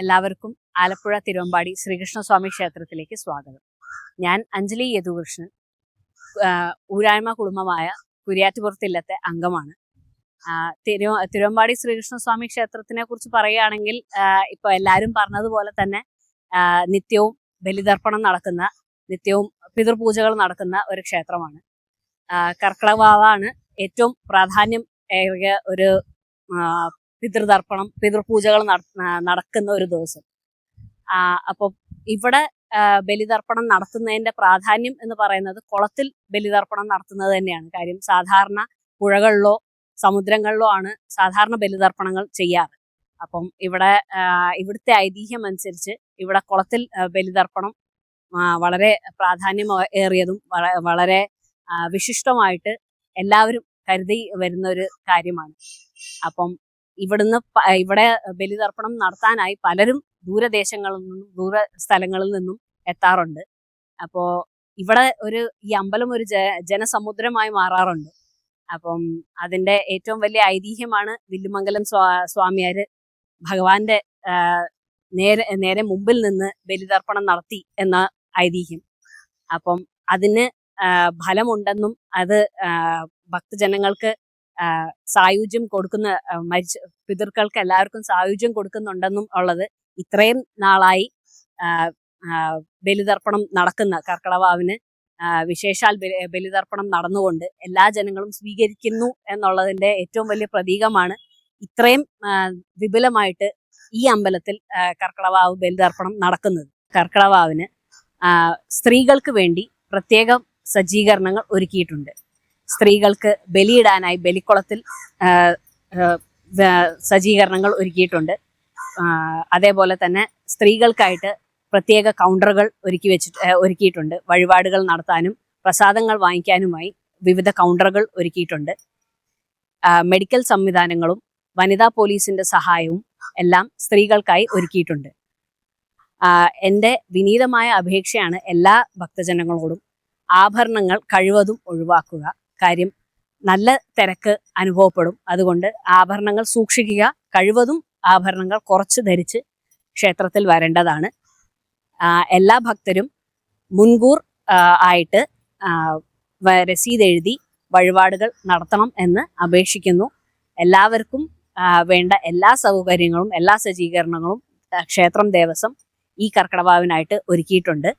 എല്ലാവർക്കും ആലപ്പുഴ തിരുവമ്പാടി ശ്രീകൃഷ്ണസ്വാമി ക്ഷേത്രത്തിലേക്ക് സ്വാഗതം. ഞാൻ അഞ്ജലി യദുകൃഷ്ണൻ, ഊരായ്മ കുടുംബമായ കുര്യാറ്റുപുറത്തില്ലത്തെ അംഗമാണ്. തിരുവമ്പാടി ശ്രീകൃഷ്ണസ്വാമി ക്ഷേത്രത്തിനെ കുറിച്ച് പറയുകയാണെങ്കിൽ ഇപ്പൊ എല്ലാവരും പറഞ്ഞതുപോലെ തന്നെ നിത്യവും ബലിതർപ്പണം നടക്കുന്ന, നിത്യവും പിതൃപൂജകൾ നടക്കുന്ന ഒരു ക്ഷേത്രമാണ്. കർക്കിടകവാവാണ് ഏറ്റവും പ്രാധാന്യം ഏറിയ ഒരു പിതൃതർപ്പണം, പിതൃപൂജകൾ നടക്കുന്ന ഒരു ദിവസം. അപ്പോൾ ഇവിടെ ബലിതർപ്പണം നടത്തുന്നതിന്റെ പ്രാധാന്യം എന്ന് പറയുന്നത് കുളത്തിൽ ബലിതർപ്പണം നടത്തുന്നത് തന്നെയാണ്. കാര്യം സാധാരണ പുഴകളിലോ സമുദ്രങ്ങളിലോ ആണ് സാധാരണ ബലിതർപ്പണങ്ങൾ ചെയ്യാറ്. അപ്പം ഇവിടുത്തെ ഐതിഹ്യം അനുസരിച്ച് ഇവിടെ കുളത്തിൽ ബലിതർപ്പണം വളരെ പ്രാധാന്യം ഏറിയതും വളരെ വിശിഷ്ടമായിട്ട് എല്ലാവരും കരുതി വരുന്ന ഒരു കാര്യമാണ്. അപ്പം ഇവിടെ ബലിതർപ്പണം നടത്താനായി പലരും ദൂരദേശങ്ങളിൽ നിന്നും ദൂര സ്ഥലങ്ങളിൽ നിന്നും എത്താറുണ്ട്. അപ്പോ ഇവിടെ ഈ അമ്പലം ഒരു ജനസമുദ്രമായി മാറാറുണ്ട്. അപ്പം അതിന്റെ ഏറ്റവും വലിയ ഐതിഹ്യമാണ് വില്ലുമംഗലം സ്വാമിയാര് ഭഗവാന്റെ നേരെ മുമ്പിൽ നിന്ന് ബലിതർപ്പണം നടത്തി എന്ന ഐതിഹ്യം. അപ്പം അതിന് ഫലമുണ്ടെന്നും അത് ഭക്തജനങ്ങൾക്ക് സായുജ്യം കൊടുക്കുന്ന, മരിച്ച പിതൃക്കൾക്ക് എല്ലാവർക്കും സായുജ്യം കൊടുക്കുന്നുണ്ടെന്നും ഉള്ളത് ഇത്രയും നാളായി ബലിതർപ്പണം നടക്കുന്ന കർക്കിടകവാവിന് വിശേഷാൽ ബലിതർപ്പണം നടന്നുകൊണ്ട് എല്ലാ ജനങ്ങളും സ്വീകരിക്കുന്നു എന്നുള്ളതിന്റെ ഏറ്റവും വലിയ പ്രതീകമാണ് ഇത്രയും വിപുലമായിട്ട് ഈ അമ്പലത്തിൽ കർക്കിടകവാവ് ബലിതർപ്പണം നടക്കുന്നത്. കർക്കിടകവാവിന് സ്ത്രീകൾക്ക് വേണ്ടി പ്രത്യേകം സജ്ജീകരണങ്ങൾ ഒരുക്കിയിട്ടുണ്ട്. സ്ത്രീകൾക്ക് ബലിയിടാനായി ബലിക്കുളത്തിൽ സജ്ജീകരണങ്ങൾ ഒരുക്കിയിട്ടുണ്ട്. അതേപോലെ തന്നെ സ്ത്രീകൾക്കായിട്ട് പ്രത്യേക കൗണ്ടറുകൾ ഒരുക്കിയിട്ടുണ്ട്. വഴിപാടുകൾ നടത്താനും പ്രസാദങ്ങൾ വാങ്ങിക്കാനുമായി വിവിധ കൗണ്ടറുകൾ ഒരുക്കിയിട്ടുണ്ട്. മെഡിക്കൽ സംവിധാനങ്ങളും വനിതാ പോലീസിന്റെ സഹായവും എല്ലാം സ്ത്രീകൾക്കായി ഒരുക്കിയിട്ടുണ്ട്. എൻ്റെ വിനീതമായ അപേക്ഷയാണ് എല്ലാ ഭക്തജനങ്ങളോടും ആഭരണങ്ങൾ കഴിവതും ഒഴിവാക്കുക. കാര്യം നല്ല തിരക്ക് അനുഭവപ്പെടും. അതുകൊണ്ട് ആഭരണങ്ങൾ സൂക്ഷിക്കുക. കഴിവതും ആഭരണങ്ങൾ കുറച്ച് ധരിച്ച് ക്ഷേത്രത്തിൽ വരേണ്ടതാണ്. എല്ലാ ഭക്തരും മുൻകൂർ ആയിട്ട് രസീത് എഴുതി വഴിപാടുകൾ നടത്തണം എന്ന് അപേക്ഷിക്കുന്നു. എല്ലാവർക്കും വേണ്ട എല്ലാ സൗകര്യങ്ങളും എല്ലാ സജ്ജീകരണങ്ങളും ക്ഷേത്രം ദേവസ്വം ഈ കർക്കിടകവാവിനായിട്ട് ഒരുക്കിയിട്ടുണ്ട്.